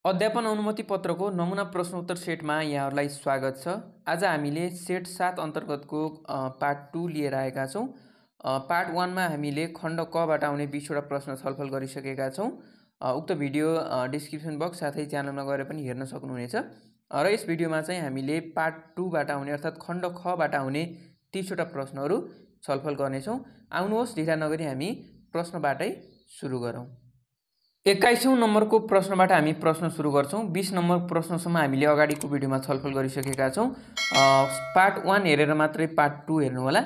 अध्यापन अनुमति पत्रको नमुना प्रश्नोत्तर सेटमा यहाँहरूलाई स्वागत छ। आज हामीले सेट 7 अन्तर्गतको पार्ट 2 लिएर आएका छौँ। पार्ट 1 मा हामीले खण्ड कबाट आउने 20वटा प्रश्न छलफल गरिसकेका छौँ। उक्त भिडियो डिस्क्रिप्सन बक्स साथै च्यानलमा गएर पनि हेर्न सक्नुहुनेछ। र यस भिडियोमा चाहिँ हामीले पार्ट 2 बाट आउने अर्थात् खण्ड खबाट आउने 30वटा प्रश्नहरू छलफल गर्नेछौँ। आउनुहोस् ढिला नगरी हामी प्रश्नबाटै सुरु गरौँ। 21औं नम्बरको प्रश्नबाट हामी प्रश्न सुरु गर्छौँ। 20 नम्बर प्रश्नसम्म हामीले अगाडिको भिडियोमा छलफल गरिसकेका छौँ। पार्ट 1 हेरेर मात्रै पार्ट 2 हेर्नु होला।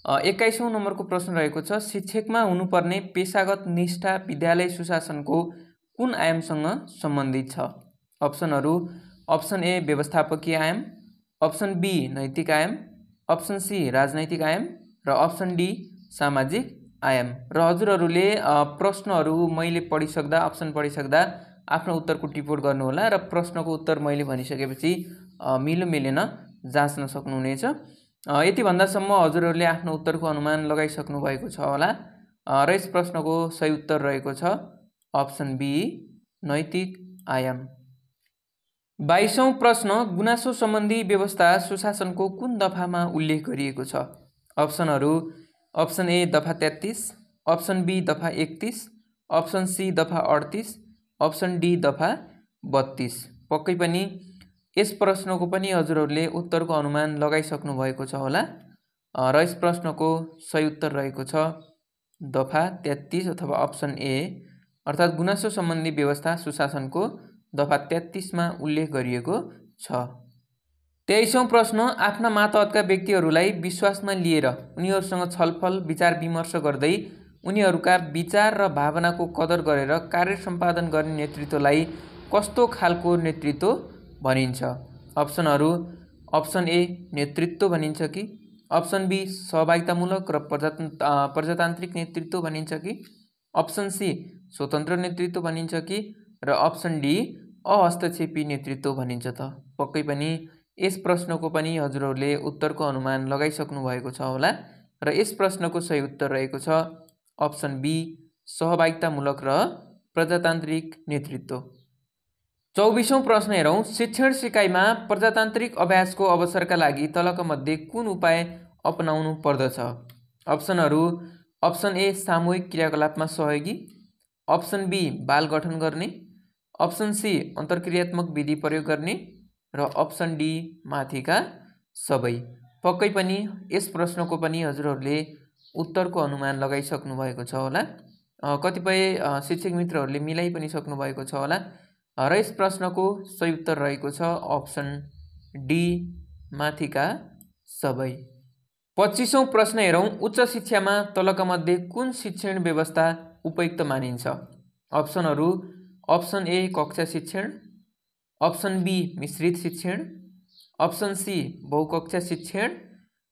21औं नम्बरको प्रश्न रहेको छ, शिक्षकमा हुनुपर्ने पेशागत निष्ठा विद्यालय सुशासनको कुन आयामसँग सम्बन्धित छ? अप्सनहरू: अप्सन ए व्यवस्थापकीय आयाम, अप्सन बी नैतिक आयाम, अप्सन सी राजनैतिक आयाम र अप्सन डी सामाजिक आयाम। र हजुरहरूले प्रश्नहरू मैले पढिसक्दा अप्सन पढिसक्दा आफ्नो उत्तरको टिप्पणी गर्नुहोला र प्रश्नको उत्तर मैले भनिसकेपछि मिल्यो मिलेन जाँच्न सक्नुहुनेछ। यति भन्दासम्म हजुरहरूले आफ्नो उत्तरको अनुमान लगाइसक्नु भएको छ होला र यस प्रश्नको सही उत्तर रहेको छ अप्सन बी नैतिक आयाम। 22औं प्रश्न, गुनासो सम्बन्धी व्यवस्था सुशासनको कुन दफामा उल्लेख गरिएको छ? अप्सनहरू: अप्सन ए दफा 33, अप्सन बी दफा 31, अप्सन सी दफा 38, अप्सन डी दफा 32। पक्कै पनि यस प्रश्नको पनि हजुरहरूले उत्तरको अनुमान लगाइसक्नु भएको छ होला र यस प्रश्नको सही उत्तर रहेको छ दफा 33 अथवा अप्सन ए अर्थात् गुनासो सम्बन्धी व्यवस्था सुशासनको दफा 33 मा उल्लेख गरिएको छ। 23औं प्रश्न, आफ्ना मातहतका व्यक्तिहरूलाई विश्वासमा लिएर उनीहरूसँग छलफल विचार विमर्श गर्दै उनीहरूका विचार र भावनाको कदर गरेर कार्य सम्पादन गर्ने नेतृत्वलाई कस्तो खालको नेतृत्व भनिन्छ? अप्सनहरू: अप्सन ए नेतृत्व भनिन्छ कि, अप्सन बी सहभागितामूलक र प्रजातान्त्रिक नेतृत्व भनिन्छ कि, अप्सन सी स्वतन्त्र नेतृत्व भनिन्छ कि र अप्सन डी अहस्तक्षेपी नेतृत्व भनिन्छ त? पक्कै पनि यस प्रश्नको पनि हजुरहरूले उत्तरको अनुमान लगाइसक्नु भएको छ होला र यस प्रश्नको सही उत्तर रहेको छ अप्सन बी सहभागितामूलक र प्रजातान्त्रिक नेतृत्व। 24औं प्रश्न हेरौँ, शिक्षण सिकाइमा प्रजातान्त्रिक अभ्यासको अवसरका लागि तलका मध्ये कुन उपाय अपनाउनु पर्दछ? अप्सनहरू: अप्सन ए सामूहिक क्रियाकलापमा सहयोगी, अप्सन बी बाल गठन गर्ने, अप्सन सी अन्तर्क्रियात्मक विधि प्रयोग गर्ने र अप्सन डी माथिका सबै। पक्कै पनि यस प्रश्नको पनि हजुरहरूले उत्तरको अनुमान लगाइसक्नु भएको छ होला। कतिपय शिक्षक मित्रहरूले मिलाइ पनि सक्नु भएको छ होला र यस प्रश्नको सही उत्तर रहेको छ अप्सन डी माथिका सबै। 25औं प्रश्न हेरौँ, उच्च शिक्षामा तलका मध्ये कुन शिक्षण व्यवस्था उपयुक्त मानिन्छ? अप्सनहरू: अप्सन ए कक्षा शिक्षण, अप्सन बी मिश्रित शिक्षण, अप्सन सी बहुकक्षा शिक्षण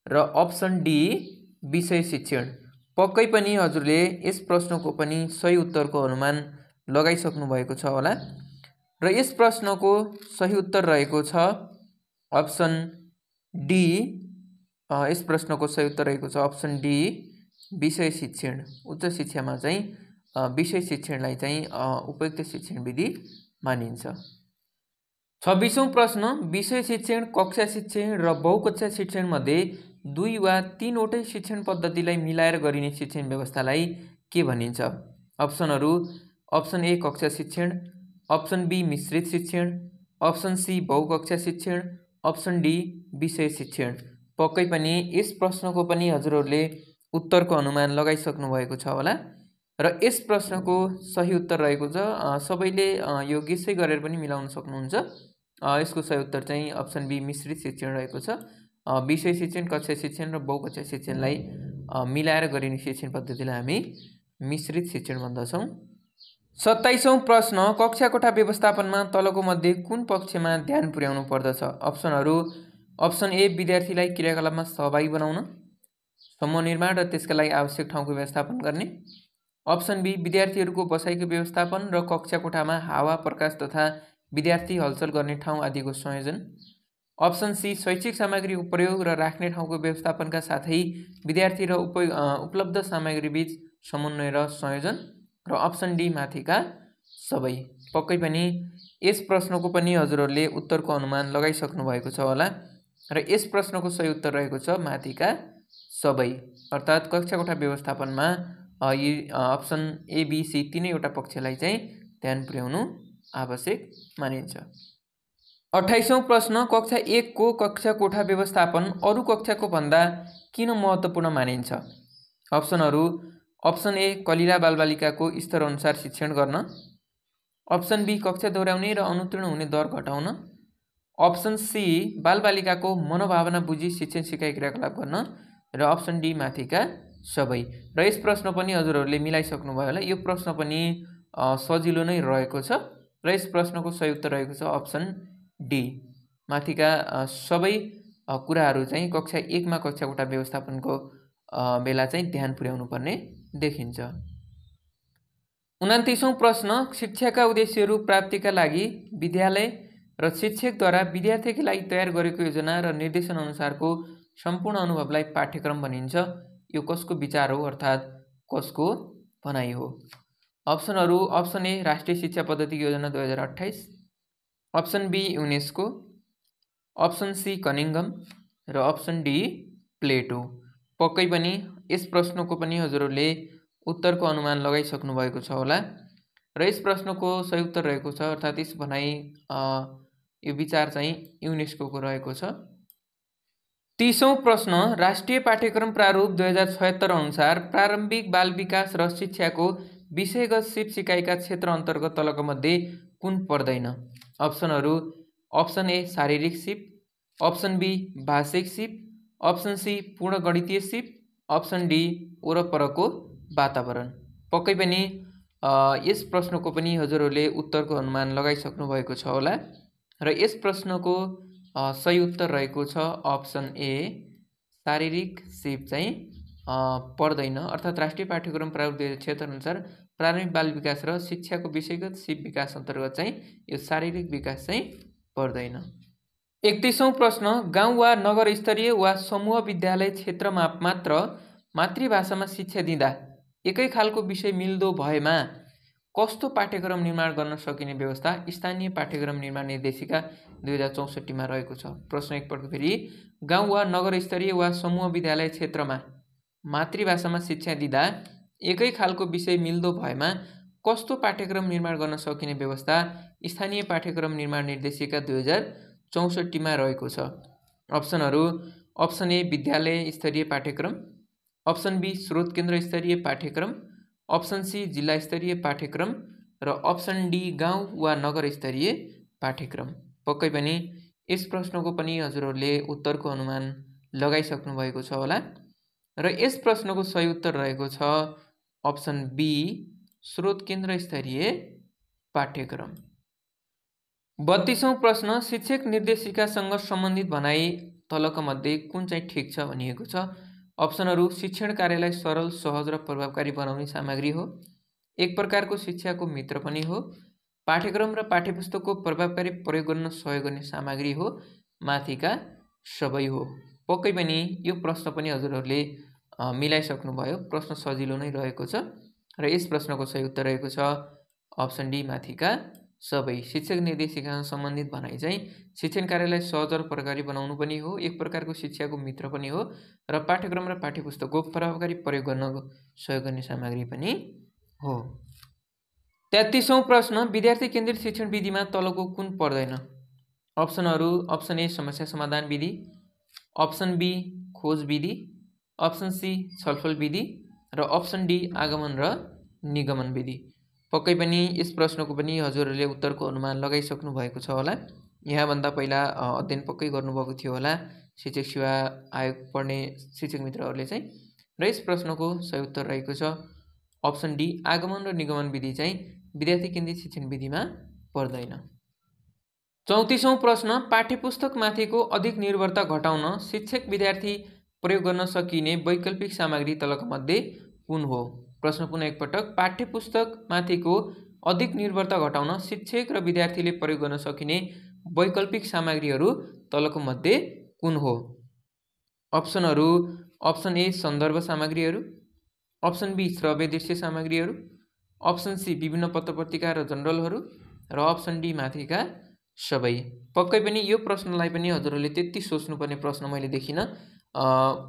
र अप्सन डी विषय शिक्षण। पक्कै पनि हजुरले यस प्रश्नको पनि सही उत्तरको अनुमान लगाइसक्नु भएको छ होला र यस प्रश्नको सही उत्तर रहेको छ अप्सन डी। यस प्रश्नको सही उत्तर रहेको छ अप्सन डी विषय शिक्षण। उच्च शिक्षामा चाहिँ विषय शिक्षणलाई चाहिँ उपयुक्त शिक्षण विधि मानिन्छ। 26औं प्रश्न, विषय शिक्षण, कक्षा शिक्षण र बहुकक्षा शिक्षण मध्ये 2 वा 3 वटै शिक्षण पद्धतिलाई मिलाएर गरिने शिक्षण व्यवस्थालाई के भनिन्छ? अप्सनहरू: अप्सन ए कक्षा शिक्षण, अप्सन बी मिश्रित शिक्षण, अप्सन सी बहुकक्षा शिक्षण, अप्सन डी विषय शिक्षण। पक्कै पनि यस प्रश्नको पनि हजुरहरूले उत्तरको अनुमान लगाइसक्नु भएको छ होला र यस प्रश्नको सही उत्तर रहेको छ सबैले यो गेसै गरेर पनि मिलाउन सक्नुहुन्छ। यसको सही उत्तर चाहिँ अप्सन बी मिश्रित शिक्षण रहेको छ। विषय शिक्षण, कक्षा शिक्षण र बहुकक्षा शिक्षणलाई मिलाएर गरिने शिक्षण पद्धतिलाई हामी मिश्रित शिक्षण भन्दछौँ। 27औं प्रश्न, कक्षा कोठा व्यवस्थापनमा तलको मध्ये कुन पक्षमा ध्यान पुर्याउनु पर्दछ? अप्सनहरू: अप्सन ए विद्यार्थीलाई क्रियाकलापमा सहभागी बनाउन, समूह निर्माण र त्यसका लागि आवश्यक ठाउँको व्यवस्थापन गर्ने, अप्सन बी विद्यार्थीहरूको बसाइको व्यवस्थापन र कक्षा कोठामा हावा प्रकाश तथा विद्यार्थी हलचल गर्ने ठाउँ आदिको संयोजन, अप्सन सी शैक्षिक सामग्रीको प्रयोग र राख्ने ठाउँको व्यवस्थापनका साथै विद्यार्थी र उपलब्ध सामग्री बीच समन्वय र संयोजन र अप्सन डी माथिका सबै। पक्कै पनि यस प्रश्नको पनि हजुरहरूले उत्तरको अनुमान लगाइसक्नु भएको छ होला र यस प्रश्नको सही उत्तर रहेको छ माथिका सबै। अर्थात् कक्षा कोठा व्यवस्थापनमा यी अप्सन ए बी सी तीनैवटा पक्षलाई चाहिँ ध्यान पुर्याउनु आवश्यक मानिन्छ। 28औं प्रश्न, कक्षा 1 को कक्षा कोठा व्यवस्थापन अरू कक्षाको भन्दा किन महत्त्वपूर्ण मानिन्छ? अप्सनहरू: अप्सन ए कलिला बालबालिकाको स्तर अनुसार शिक्षण गर्न, अप्सन बी कक्षा दोहोऱ्याउने र अनुत्तीर्ण हुने दर घटाउन, अप्सन सी बालबालिकाको मनोभावना बुझी शिक्षण सिकाइ क्रियाकलाप गर्न र अप्सन डी माथिका सबै। र यस प्रश्न पनि हजुरहरूले मिलाइसक्नुभयो होला। यो प्रश्न पनि सजिलो नै रहेको छ र यस प्रश्नको सही उत्तर रहेको छ अप्सन डी माथिका सबै कुराहरू चाहिँ कक्षा 1 मा कक्षा कोठा व्यवस्थापनको बेला चाहिँ ध्यान पुर्याउनु पर्ने देखिन्छ। 29औं प्रश्न, शिक्षाका उद्देश्यहरू प्राप्तिका लागि विद्यालय र शिक्षकद्वारा विद्यार्थीका लागि तयार गरेको योजना र निर्देशन अनुसारको सम्पूर्ण अनुभवलाई पाठ्यक्रम भनिन्छ। यो कसको विचार हो अर्थात् कसको भनाइ हो? अप्सनहरू: अप्सन ए राष्ट्रिय शिक्षा पद्धति योजना 2028, option B UNESCO, option C Cunningham र अप्सन डी प्लेटो। पक्कै पनि यस प्रश्नको पनि हजुरहरूले उत्तरको अनुमान लगाइसक्नु भएको छ होला र यस प्रश्नको सही उत्तर रहेको छ अर्थात् यस भनाइ यो विचार चाहिँ युनेस्को रहेको छ। 30औं प्रश्न, राष्ट्रिय पाठ्यक्रम प्रारूप 2076 अनुसार प्रारम्भिक बाल विकास र शिक्षाको विषयगत सिप सिकाइका क्षेत्र अन्तर्गत तलका मध्ये कुन पर्दैन? अप्सनहरू: अप्सन ए शारीरिक सिप, अप्सन बी भाषिक सिप, अप्सन सी पूर्ण गणितीय सिप, अप्सन डी वरपरको वातावरण। पक्कै पनि यस प्रश्नको पनि हजुरहरूले उत्तरको अनुमान लगाइसक्नु भएको छ होला र यस प्रश्नको सही उत्तर रहेको छ अप्सन ए शारीरिक सिप चाहिँ पर्दैन। अर्थात् राष्ट्रिय पाठ्यक्रम प्रारूप 2076 अनुसार प्रारम्भिक बाल विकास र शिक्षाको विषयगत सिप विकास अन्तर्गत चाहिँ यो शारीरिक विकास चाहिँ पर्दैन। 31औं प्रश्न, गाउँ वा नगर स्तरीय वा समूह विद्यालय क्षेत्रमा मात्र मातृभाषामा शिक्षा दिँदा एकै खालको विषय मिल्दो भएमा कस्तो पाठ्यक्रम निर्माण गर्न सकिने व्यवस्था स्थानीय पाठ्यक्रम निर्माण निर्देशिका 2064 मा रहेको छ? प्रश्न एकपटक फेरि, गाउँ वा नगर स्तरीय वा समूह विद्यालय क्षेत्रमा मातृभाषामा शिक्षा दिँदा एकै खालको विषय मिल्दो भएमा कस्तो पाठ्यक्रम निर्माण गर्न सकिने व्यवस्था स्थानीय पाठ्यक्रम निर्माण निर्देशिका 2064 मा रहेको छ? अप्सनहरू: अप्सन ए विद्यालय स्तरीय पाठ्यक्रम, अप्सन बी स्रोत केन्द्र स्तरीय पाठ्यक्रम, अप्सन सी जिल्ला स्तरीय पाठ्यक्रम र अप्सन डी गाउँ वा नगर स्तरीय पाठ्यक्रम। पक्कै पनि यस प्रश्नको पनि हजुरहरूले उत्तरको अनुमान लगाइसक्नु भएको छ होला र यस प्रश्नको सही उत्तर रहेको छ अप्सन बी स्रोत केन्द्र स्तरीय पाठ्यक्रम। 32औं प्रश्न, शिक्षक निर्देशिकासँग सम्बन्धित भनाइ तलका मध्ये कुन चाहिँ ठिक छ भनिएको छ? अप्सनहरू: शिक्षण कार्यलाई सरल, सहज र प्रभावकारी बनाउने सामग्री हो, एक प्रकारको शिक्षाको मित्र पनि हो, पाठ्यक्रम र पाठ्यपुस्तकको प्रभावकारी प्रयोग गर्न सहयोग गर्ने सामग्री हो, माथिका सबै हो। पक्कै पनि यो प्रश्न पनि हजुरहरूले मिलाइसक्नुभयो। प्रश्न सजिलो नै रहेको छ र यस प्रश्नको सही उत्तर रहेको छ अप्सन डी माथिका सबै। शिक्षक निर्देशिकासँग सम्बन्धित भनाइ चाहिँ शिक्षण कार्यलाई सहज र प्रभावकारी बनाउनु पनि हो, एक प्रकारको शिक्षाको मित्र पनि हो र पाठ्यक्रम र पाठ्यपुस्तकको प्रभावकारी प्रयोग गर्न सहयोग गर्ने सामग्री पनि हो। 33औं प्रश्न, विद्यार्थी केन्द्रित शिक्षण विधिमा तलको कुन पर्दैन? अप्सनहरू: अप्सन ए समस्या समाधान विधि, अप्सन बी खोज विधि, अप्सन सी छलफल विधि र अप्सन डी आगमन र निगमन विधि। पक्कै पनि यस प्रश्नको पनि हजुरहरूले उत्तरको अनुमान लगाइसक्नु भएको छ होला। यहाँभन्दा पहिला अध्ययन पक्कै गर्नुभएको थियो होला शिक्षक सेवा आयोग पढ्ने शिक्षक मित्रहरूले चाहिँ र यस प्रश्नको सही उत्तर रहेको छ अप्सन डी आगमन र निगमन विधि चाहिँ विद्यार्थी केन्द्रित शिक्षण विधिमा पर्दैन। 34औं प्रश्न, पाठ्यपुस्तकमाथिको अधिक निर्भरता घटाउन शिक्षक विद्यार्थी प्रयोग गर्न सकिने वैकल्पिक सामग्री तलका मध्ये कुन हो? प्रश्न पुनः एकपटक, पाठ्यपुस्तकमाथिको अधिक निर्भरता घटाउन शिक्षक र विद्यार्थीले प्रयोग गर्न सकिने वैकल्पिक सामग्रीहरू तलको मध्ये कुन हो? अप्सनहरू: अप्सन ए सन्दर्भ सामग्रीहरू, अप्सन बी श्रव्य दृश्य सामग्रीहरू, अप्सन सी विभिन्न पत्र पत्रिका र जर्नलहरू र अप्सन डी माथिका सबै। पक्कै पनि यो प्रश्नलाई पनि हजुरहरूले त्यति सोच्नुपर्ने प्रश्न मैले देखिनँ।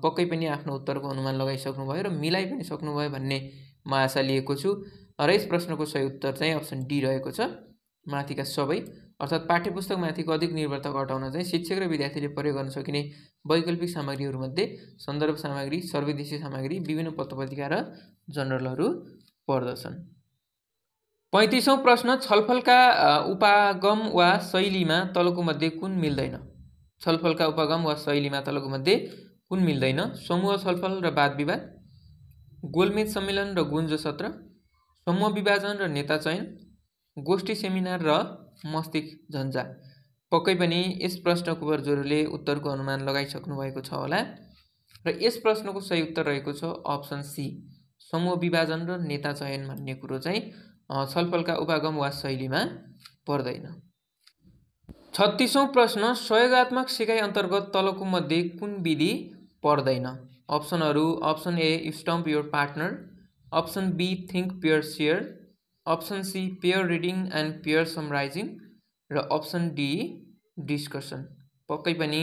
पक्कै पनि आफ्नो उत्तरको अनुमान लगाइसक्नुभयो र मिलाइ पनि सक्नुभयो भन्ने म आशा लिएको छु। र यस प्रश्नको सही उत्तर चाहिँ अप्सन डी रहेको छ, माथिका सबै। अर्थात् पाठ्यपुस्तकमाथिको अधिक निर्भरता घटाउन चाहिँ शिक्षक र विद्यार्थीले प्रयोग गर्न सकिने वैकल्पिक सामग्रीहरूमध्ये सन्दर्भ सामग्री, सर्वदेशीय सामग्री, विभिन्न पत्र-पत्रिका र जर्नलहरू पर्दछन्। 35औं प्रश्न, छलफलका उपागम वा शैलीमा तलको मध्ये कुन मिल्दैन? छलफलका उपागम वा शैलीमा तलको मध्ये कुन मिल्दैन? समूह छलफल र वाद विवाद, गोलमेज सम्मेलन र गुन्जो सत्र, समूह विभाजन र नेता चयन, गोष्ठी सेमिनार र मस्तिष्क झन्झा। पक्कै पनि यस प्रश्नको हजुरहरूले उत्तरको अनुमान लगाइसक्नु भएको छ होला र यस प्रश्नको सही उत्तर रहेको छ अप्सन सी, समूह विभाजन र नेता चयन भन्ने कुरो चाहिँ छलफलका उपागम वा शैलीमा पर्दैन। 36औं प्रश्न, सहयोगात्मक सिकाइ अन्तर्गत तलको मध्ये कुन विधि पर्दैन? अप्सनहरू, option A stump your partner, option B think pair share, option C pair reading and pair summarizing र अप्सन डी डिस्कसन। पक्कै पनि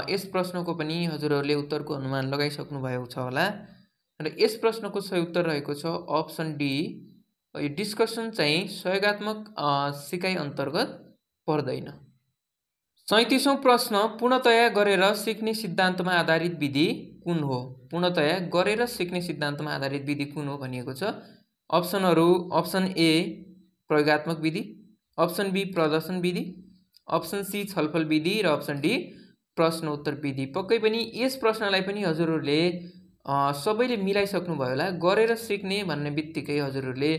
यस प्रश्नको पनि हजुरहरूले उत्तरको अनुमान लगाइसक्नु भएको छ होला र यस प्रश्नको सही उत्तर रहेको छ अप्सन डी, यो डिस्कसन चाहिँ सहयोगात्मक सिकाइ अन्तर्गत पर्दैन। 37औं प्रश्न, पूर्णतया गरेर सिक्ने सिद्धान्तमा आधारित विधि कुन हो? पूर्णतया गरेर सिक्ने सिद्धान्तमा आधारित विधि कुन हो भनिएको छ। अप्सनहरू, अप्सन ए प्रयोगात्मक विधि, अप्सन बी प्रदर्शन विधि, अप्सन सी छलफल विधि र अप्सन डी प्रश्नोत्तर विधि। पक्कै पनि यस प्रश्नलाई पनि हजुरहरूले सबैले मिलाइसक्नु भयो होला। गरेर सिक्ने भन्ने बित्तिकै हजुरहरूले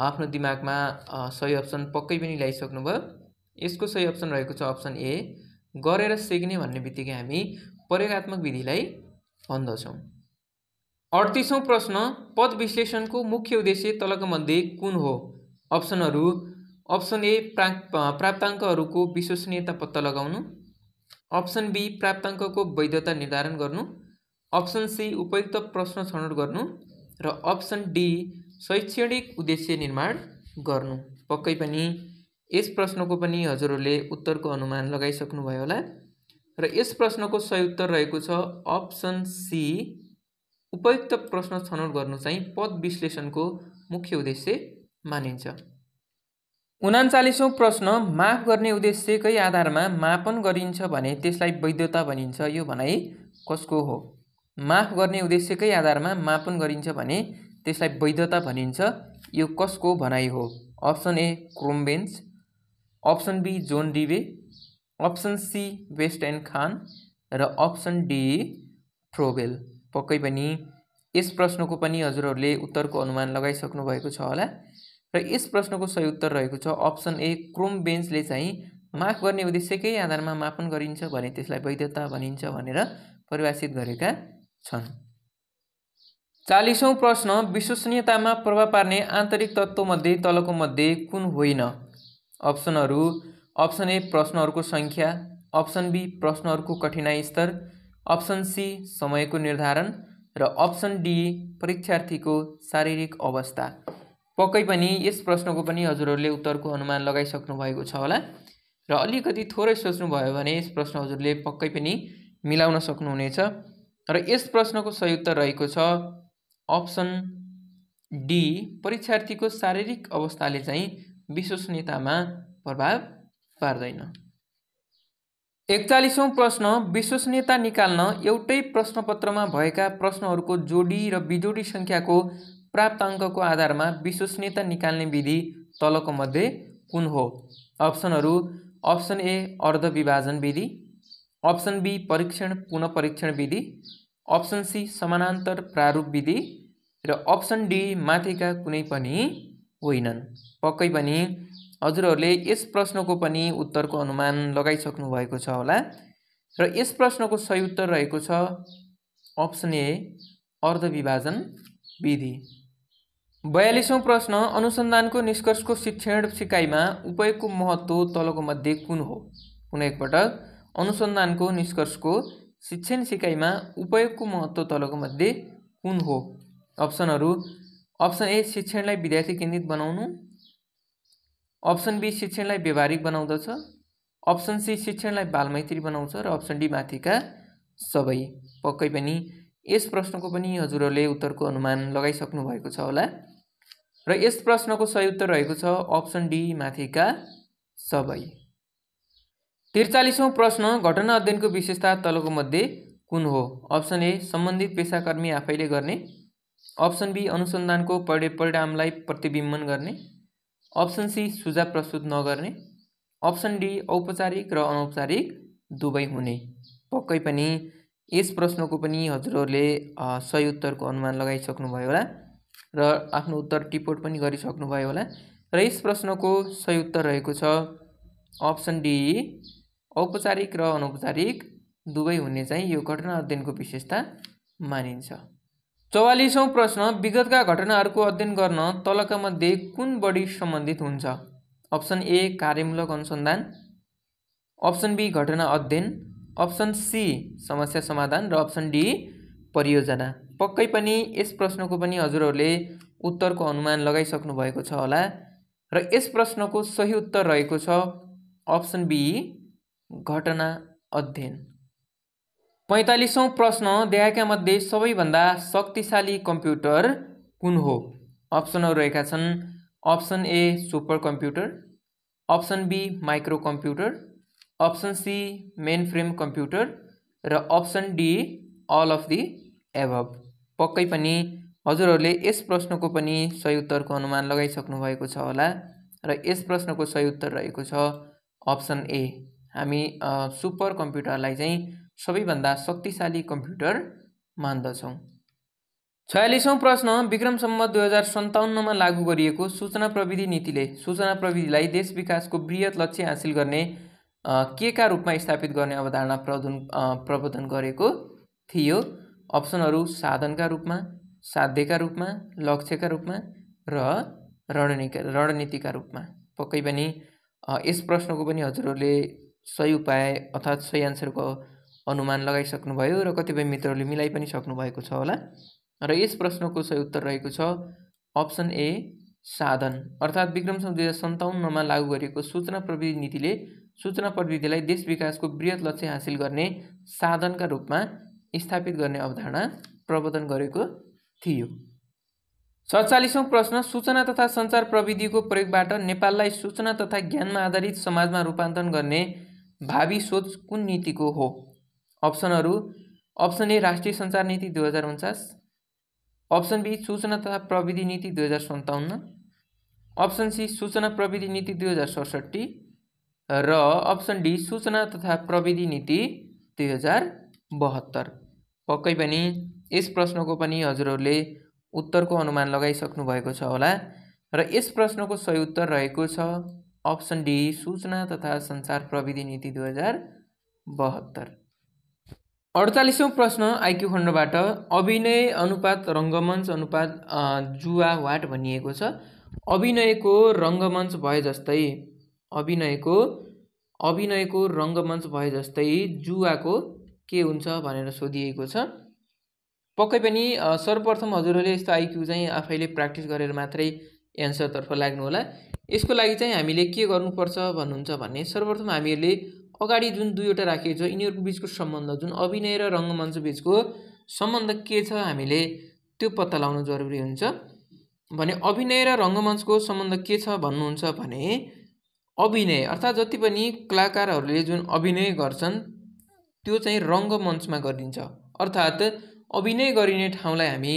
आफ्नो दिमागमा सही अप्सन पक्कै पनि ल्याइसक्नु भयो। यसको सही अप्सन रहेको छ अप्सन ए, गरेर सिक्ने भन्ने बित्तिकै हामी प्रयोगात्मक विधिलाई भन्दछौँ। 38औं प्रश्न, पद विश्लेषणको मुख्य उद्देश्य तलको मध्ये कुन हो? अप्सनहरू, अप्सन ए प्राप्ताङ्कहरूको विश्वसनीयता पत्ता लगाउनु, अप्सन बी प्राप्ताङ्कको वैधता निर्धारण गर्नु, अप्सन सी उपयुक्त प्रश्न छनौट गर्नु र अप्सन डी शैक्षणिक उद्देश्य निर्माण गर्नु। पक्कै पनि यस प्रश्नको पनि हजुरहरूले उत्तरको अनुमान लगाइसक्नु भयो होला र यस प्रश्नको सही उत्तर रहेको छ अप्सन सी, उपयुक्त प्रश्न छनौट गर्नु चाहिँ पद विश्लेषणको मुख्य उद्देश्य मानिन्छ। 39औं प्रश्न, माफ गर्ने उद्देश्यकै आधारमा मापन गरिन्छ भने त्यसलाई वैधता भनिन्छ, यो भनाइ कसको हो? माफ गर्ने उद्देश्यकै आधारमा मापन गरिन्छ भने त्यसलाई वैधता भनिन्छ, यो कसको भनाइ हो? Option A Cronbach, option B John Dewey, option C West and Khan र अप्सन डी फ्रोबेल। पक्कै पनि यस प्रश्नको पनि हजुरहरूले उत्तरको अनुमान लगाइसक्नु भएको छ होला र यस प्रश्नको सही उत्तर रहेको छ अप्सन ए, क्रोम्बेन्चले चाहिँ माफ गर्ने उद्देश्यकै आधारमा मापन गरिन्छ भने त्यसलाई वैधता भनिन्छ भनेर परिभाषित गरेका छन्। 40औं प्रश्न, विश्वसनीयतामा प्रभाव पार्ने आन्तरिक तत्त्वमध्ये तलको मध्ये कुन होइन? अप्सनहरू, अप्सन ए प्रश्नहरूको सङ्ख्या, अप्सन बी प्रश्नहरूको कठिनाइ स्तर, अप्सन सी समयको निर्धारण र अप्सन डी परीक्षार्थीको शारीरिक अवस्था। पक्कै पनि यस प्रश्नको पनि हजुरहरूले उत्तरको अनुमान लगाइसक्नु भएको छ होला र अलिकति थोरै सोच्नुभयो भने यस प्रश्न हजुरले पक्कै पनि मिलाउन सक्नुहुनेछ र यस प्रश्नको सही उत्तर रहेको छ अप्सन डी, परीक्षार्थीको शारीरिक अवस्थाले चाहिँ विश्वसनीयतामा प्रभाव पार्दैन। 41औं प्रश्न, विश्वसनीयता निकाल्न एउटै प्रश्नपत्रमा भएका प्रश्नहरूको जोडी र बिजोडी सङ्ख्याको प्राप्त अङ्कको आधारमा विश्वसनीयता निकाल्ने विधि तलको मध्ये कुन हो? अप्सनहरू, अप्सन ए अर्ध विभाजन विधि, अप्सन बी परीक्षण पुनः परीक्षण विधि, अप्सन सी समानान्तर प्रारूप विधि र अप्सन डी माथिका कुनै पनि होइनन्। पक्कै पनि हजुरहरूले यस प्रश्नको पनि उत्तरको अनुमान लगाइसक्नु भएको छ होला र यस प्रश्नको सही उत्तर रहेको छ अप्सन ए, अर्ध विभाजन विधि। 42औं प्रश्न, अनुसन्धानको निष्कर्षको शिक्षण सिकाइमा उपयोगको महत्त्व तलको मध्ये कुन हो? पुनः एकपटक, अनुसन्धानको निष्कर्षको शिक्षण सिकाइमा उपयोगको महत्त्व तलको मध्ये कुन हो? अप्सनहरू, अप्सन ए शिक्षणलाई विद्यार्थी केन्द्रित बनाउनु, अप्सन बी शिक्षणलाई व्यवहारिक बनाउँदछ, अप्सन सी शिक्षणलाई बालमैत्री बनाउँछ र अप्सन डी माथिका सबै। पक्कै पनि यस प्रश्नको पनि हजुरहरूले उत्तरको अनुमान लगाइसक्नु भएको छ होला र यस प्रश्नको सही उत्तर रहेको छ अप्सन डी माथिका सबै। 43औं प्रश्न घटना अध्ययनको विशेषता तलको मध्ये कुन हो? अप्सन ए सम्बन्धित पेशाकर्मी आफैले गर्ने, अप्सन बी अनुसन्धानको परिणामलाई प्रतिबिम्बन गर्ने, अप्सन सी सुझाव प्रस्तुत नगर्ने, अप्सन डी औपचारिक र अनौपचारिक दुवै हुने। पक्कै पनि यस प्रश्नको पनि हजुरहरूले सही उत्तरको अनुमान लगाइसक्नुभयो होला र आफ्नो उत्तर टिपोट पनि गरिसक्नुभयो होला र यस प्रश्नको सही उत्तर रहेको छ अप्सन डी औपचारिक र अनौपचारिक दुवै हुने चाहिँ यो घटना अध्ययनको विशेषता मानिन्छ। 44औं प्रश्न विगतका घटनाहरूको अध्ययन गर्न तलका मध्ये कुन बढी सम्बन्धित हुन्छ? अप्सन ए कार्यमूलक अनुसन्धान, अप्सन बी घटना अध्ययन, अप्सन सी समस्या समाधान र अप्सन डी परियोजना। पक्कै पनि यस प्रश्नको पनि हजुरहरूले उत्तरको अनुमान लगाइसक्नु भएको छ होला र यस प्रश्नको सही उत्तर रहेको छ अप्सन बी घटना अध्ययन। 45औं प्रश्न देखाएका मध्ये सबैभन्दा शक्तिशाली कम्प्युटर कुन हो? अप्सनहरू रहेका छन् option A super computer, option B micro computer, option C main frame computer र option D all of the above. पक्कै पनि हजुरहरूले यस प्रश्नको पनि सही उत्तरको अनुमान लगाइसक्नु भएको छ होला र यस प्रश्नको सही उत्तर रहेको छ अप्सन ए। हामी सुपर कम्प्युटरलाई चाहिँ सबैभन्दा शक्तिशाली कम्प्युटर मान्दछौँ। 46औं प्रश्न विक्रम सम्वत 2057 मा लागू गरिएको सूचना प्रविधि नीतिले सूचना प्रविधिलाई देश विकासको बृहत लक्ष्य हासिल गर्ने के का रूपमा स्थापित गर्ने अवधारणा प्रवर्तन गरेको थियो? अप्सनहरू साधनका रूपमा, साध्यका रूपमा, लक्ष्यका रूपमा र रणनीतिका रूपमा। पक्कै पनि यस प्रश्नको पनि हजुरहरूले सही उपाय अर्थात् सही आन्सरको अनुमान लगाइसक्नुभयो र कतिपय मित्रहरूले मिलाइ पनि सक्नुभएको छ होला र यस प्रश्नको सही उत्तर रहेको छ अप्सन ए साधन। अर्थात् विक्रम सम्वत 2057 मा लागू गरिएको सूचना प्रविधि नीतिले सूचना प्रविधिलाई देश विकासको बृहत लक्ष्य हासिल गर्ने साधनका रूपमा स्थापित गर्ने अवधारणा प्रवर्तन गरेको थियो। 47औं प्रश्न सूचना तथा सञ्चार प्रविधिको प्रयोगबाट नेपाललाई सूचना तथा ज्ञानमा आधारित समाजमा रूपान्तरण गर्ने भावी सोच कुन नीतिको हो? अप्सनहरू अप्सन ए राष्ट्रिय सञ्चार नीति 2049, अप्सन बी सूचना तथा प्रविधि नीति 2057, अप्सन सी सूचना प्रविधि नीति 2067 र अप्सन डी सूचना तथा प्रविधि नीति 2072। पक्कै पनि यस प्रश्नको पनि हजुरहरूले उत्तरको अनुमान लगाइसक्नु भएको छ होला र यस प्रश्नको सही उत्तर रहेको छ अप्सन डी सूचना तथा सञ्चार प्रविधि नीति 2072। 48औं प्रश्न आइक्यू खण्डबाट अभिनय अनुपात रङ्गमञ्च अनुपात जुवा वाट भनिएको छ। अभिनयको रङ्गमञ्च भए जस्तै अभिनयको रङ्गमञ्च भए जस्तै जुवाको के हुन्छ भनेर सोधिएको छ। पक्कै पनि सर्वप्रथम हजुरहरूले यस्तो आइक्यू चाहिँ आफैले प्र्याक्टिस गरेर मात्रै एन्सरतर्फ लाग्नु होला। यसको लागि चाहिँ हामीले के गर्नुपर्छ भन्नुहुन्छ भने सर्वप्रथम हामीहरूले अगाडि जुन दुईवटा राखिएको छ यिनीहरूको बिचको सम्बन्ध जुन अभिनय र रङ्गमञ्च बिचको सम्बन्ध के छ हामीले त्यो पत्ता लगाउनु जरुरी हुन्छ। भने अभिनय र रङ्गमञ्चको सम्बन्ध के छ भन्नुहुन्छ भने अभिनय अर्थात् जति पनि कलाकारहरूले जुन अभिनय गर्छन् त्यो चाहिँ रङ्गमञ्चमा गरिन्छ। अर्थात् अभिनय गरिने ठाउँलाई हामी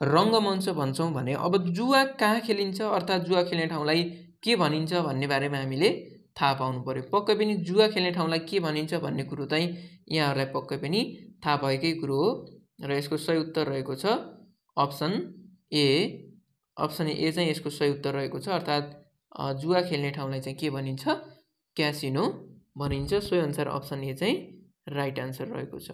रङ्गमञ्च भन्छौँ भने अब जुवा कहाँ खेलिन्छ अर्थात् जुवा खेल्ने ठाउँलाई के भनिन्छ भन्ने बारेमा हामीले थाहा पाउनु पर्यो। पक्कै पनि जुवा खेल्ने ठाउँलाई के भनिन्छ भन्ने कुरो चाहिँ यहाँहरूलाई पक्कै पनि थाहा भएकै कुरो हो र यसको सही उत्तर रहेको छ अप्सन ए। अप्सन ए चाहिँ यसको सही उत्तर रहेको छ अर्थात् जुवा खेल्ने ठाउँलाई चाहिँ के भनिन्छ क्यासिनो भनिन्छ। सोही अनुसार अप्सन ए चाहिँ राइट आन्सर रहेको छ।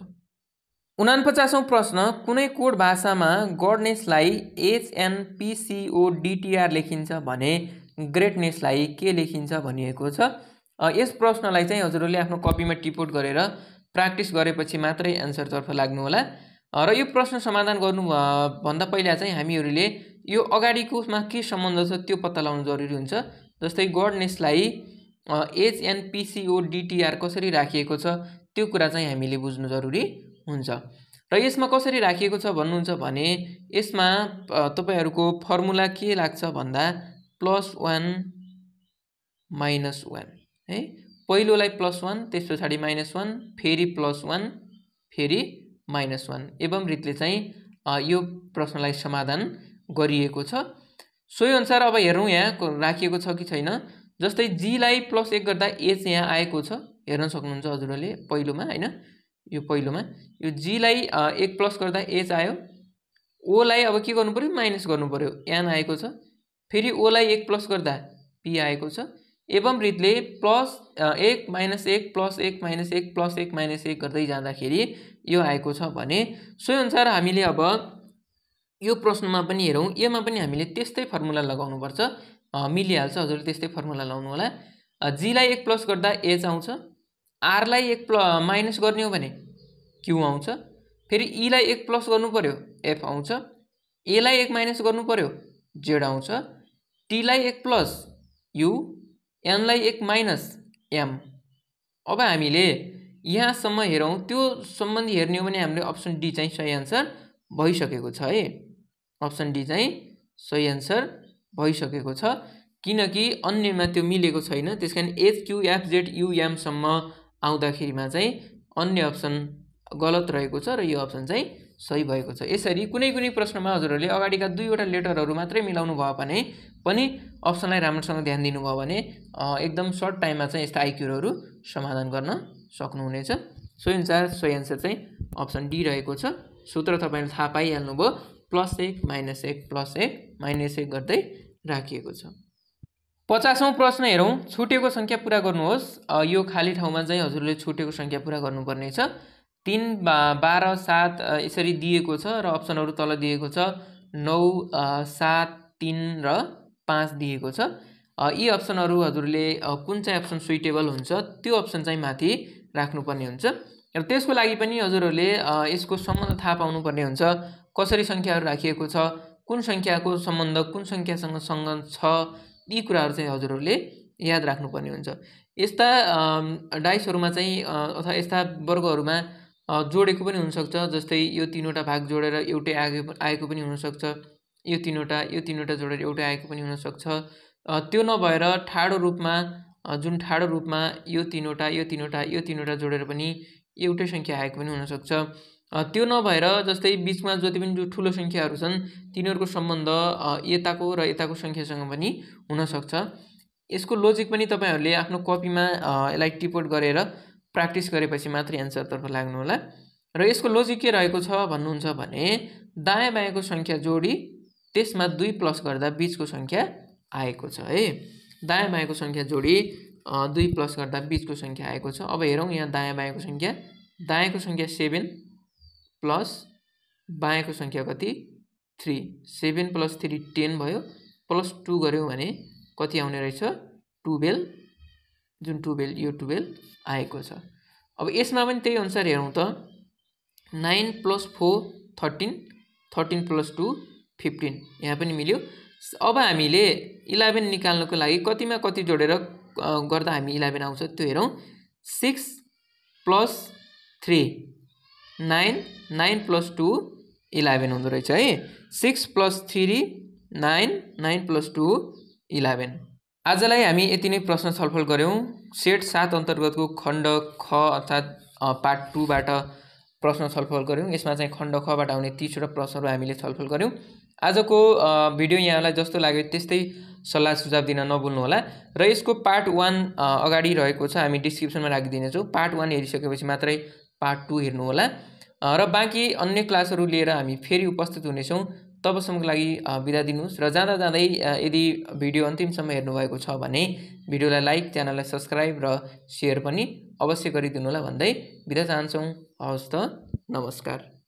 49औं प्रश्न कुनै कोड भाषामा गडनेसलाई HNPCODTR लेखिन्छ भने ग्रेटनेसलाई के लेखिन्छ भनिएको छ। यस प्रश्नलाई चाहिँ हजुरहरूले आफ्नो कपीमा टिपोट गरेर प्र्याक्टिस गरेपछि मात्रै एन्सरतर्फ लाग्नु होला र यो प्रश्न समाधान गर्नु भन्दा पहिला चाहिँ हामीहरूले यो अगाडिकोमा के सम्बन्ध छ त्यो पत्ता लगाउनु जरुरी हुन्छ। जस्तै गडनेसलाई HNPCODTR कसरी राखिएको छ त्यो कुरा चाहिँ हामीले बुझ्नु जरुरी हुन्छ। र यसमा कसरी राखिएको छ भन्नुहुन्छ भने यसमा तपाईहरुको फर्मुला के लाग्छ भन्दा +1 -1 है। पहिलोलाई +1 त्यसपछि -1 फेरि +1 फेरि -1 एवं रीतले चाहिँ यो प्रश्नलाई समाधान गरिएको छ। सोही अनुसार अब हेरौं यहाँ राखिएको छ कि छैन। जस्तै g लाई +1 गर्दा h यहाँ आएको छ, हेर्न सक्नुहुन्छ हजुरहरुले पहिलोमा हैन, यो पहिलोमा यो g लाई 1 प्लस गर्दा h आयो, o लाई अब के गर्नु पर्यो माइनस गर्नु पर्यो, n आएको छ, फेरि o लाई 1 प्लस गर्दा p आएको छ एवं रीतले +1 -1 +1 -1 +1 -1 गर्दै जाँदाखेरि यो आएको छ भने सोही अनुसार हामीले अब यो प्रश्नमा पनि हेरौं, यसमा पनि हामीले त्यस्तै फर्मुला लगाउनु पर्छ, मिलिहाल्छ हजुरले त्यस्तै फर्मुला लाउनु होला। g लाई 1 प्लस गर्दा h आउँछ, r लाई 1 माइनस गर्ने हो भने q आउँछ, फेरि e लाई 1 प्लस गर्नु पर्यो f आउँछ, a लाई 1 माइनस गर्नु पर्यो z आउँछ, t लाई 1 प्लस u, n लाई 1 माइनस m। अब हामीले यहाँसम्म हेरौं, त्यो सम्बन्धी हेर्ने हो भने हामीले अप्सन डी चाहिँ सही आन्सर भइसकेको छ है। अप्सन डी चाहिँ सही आन्सर भइसकेको छ किनकि अन्यमा त्यो मिलेको छैन, त्यसकारण h q f z u m सम्म आउँदाखेरिमा चाहिँ अन्य अप्सन गलत रहेको छ र यो अप्सन चाहिँ सही भएको छ। यसरी कुनै कुनै प्रश्नमा हजुरहरुले अगाडिका दुईवटा लेटरहरु मात्रै मिलाउनु भयो भने पनि अप्सनलाई राम्रोसँग ध्यान दिनुभयो भने एकदम सर्ट टाइममा चाहिँ यस्ता आइक्यूहरु समाधान गर्न सक्नुहुनेछ। सोही अनुसार सही आन्सर चाहिँ अप्सन डी रहेको छ। सूत्र तपाईले थाहा पाइहाल्नु भयो, +1 -1 +1 -1 गर्दै राखिएको छ। 50औं प्रश्न हेरौं, छुटेको संख्या पूरा गर्नुहोस्। यो खाली ठाउँमा चाहिँ हजुरले छुटेको संख्या पूरा गर्नुपर्ने छ। 3 12 7 यसरी दिएको छ र अप्सनहरु तल दिएको छ 9 7 3 र 5 दिएको छ। यी अप्सनहरु हजुरले कुन चाहिँ अप्सन सुइटेबल हुन्छ त्यो अप्सन चाहिँ माथि राख्नुपर्ने हुन्छ। र त्यसको लागि पनि हजुरहरुले यसको सम्बन्ध थाहा पाउनु पर्ने हुन्छ, कसरी संख्याहरु राखिएको छ, कुन संख्याको सम्बन्ध कुन संख्यासँग सँग छ, यी कुराहरु चाहिँ हजुरहरुले याद राख्नुपर्ने हुन्छ। यस्ता डाइसहरुमा चाहिँ अथवा यस्ता वर्गहरुमा जोडेको पनि हुन सक्छ, जस्तै यो तीनवटा भाग जोडेर एउटै आएको पनि हुन सक्छ, यो तीनवटा जोडेर एउटै आएको पनि हुन सक्छ। त्यो नभएर ठाडो रूपमा जुन ठाडो रूपमा यो तीनवटा जोडेर पनि एउटै संख्या आएको पनि हुन सक्छ। त्यो नभएर जस्तै बीचमा जति पनि जो ठूलो संख्याहरु छन् तिनीहरुको सम्बन्ध यताको र यताको संख्यासँग पनि हुन सक्छ। यसको लोजिक पनि तपाईहरुले आफ्नो कपीमा यसलाई टिपोट गरेर प्र्याक्टिस गरेपछि मात्र आन्सर तर्फ लाग्नु होला। र यसको लोजिक के रहेको छ भन्नुहुन्छ भने दायाँ बायाँको संख्या जोडी त्यसमा 2 प्लस गर्दा बीचको संख्या आएको छ है। दायाँ बायाँको संख्या जोडी 2 प्लस गर्दा बीचको संख्या आएको छ। अब हेरौं यहाँ दायाँ बायाँको संख्या, दायाँको संख्या 7 प्लस बायाँको संख्या कति 3, 7 + 3 10 भयो, प्लस 2 गर्यौं भने कति आउने रहेछ 12, जुन 12 यो 12 आएको छ। अब यसमा पनि त्यही अनुसार हेरौं त 9 + 4 13, 13 + 2 15 यहाँ पनि मिल्यो। अब हामीले 11 निकाल्नको लागि कतिमा कति जोडेर गर्दा हामी 11 आउँछ त्यो हेरौं। 6 + 3 9, 9 + 2 11 हुँदो रहेछ है। 6 + 3 9, 9 + 2 11। आजलाई हामी यति नै प्रश्न छलफल गर्यौं। सेट 7 अन्तर्गतको खण्ड ख अर्थात पार्ट 2 बाट प्रश्न छलफल गर्यौं। यसमा चाहिँ खण्ड ख बाट आउने 30 वटा प्रश्नहरु हामीले छलफल गर्यौं। आजको भिडियो यहाँलाई जस्तो लाग्यो त्यस्तै सल्लाह सुझाव दिन नभुल्नु होला र यसको पार्ट 1 अगाडि रहेको छ, हामी डिस्क्रिप्सनमा राखिदिनेछौं। पार्ट 1 हेरिसकेपछि मात्रै पार्ट 2 हेर्नु होला र बाँकी अन्य क्लासहरु लिएर हामी फेरि उपस्थित हुनेछौं। तबसम्मको लागि बिदा दिनुस् र जाँदा जाँदै यदि भिडियो अन्तिमसम्म हेर्नु भएको छ भने भिडियोलाई लाइक, च्यानललाई सब्स्क्राइब र शेयर पनि अवश्य गरिदिनु होला भन्दै बिदा चाहन्छौं। हवस् त, नमस्कार।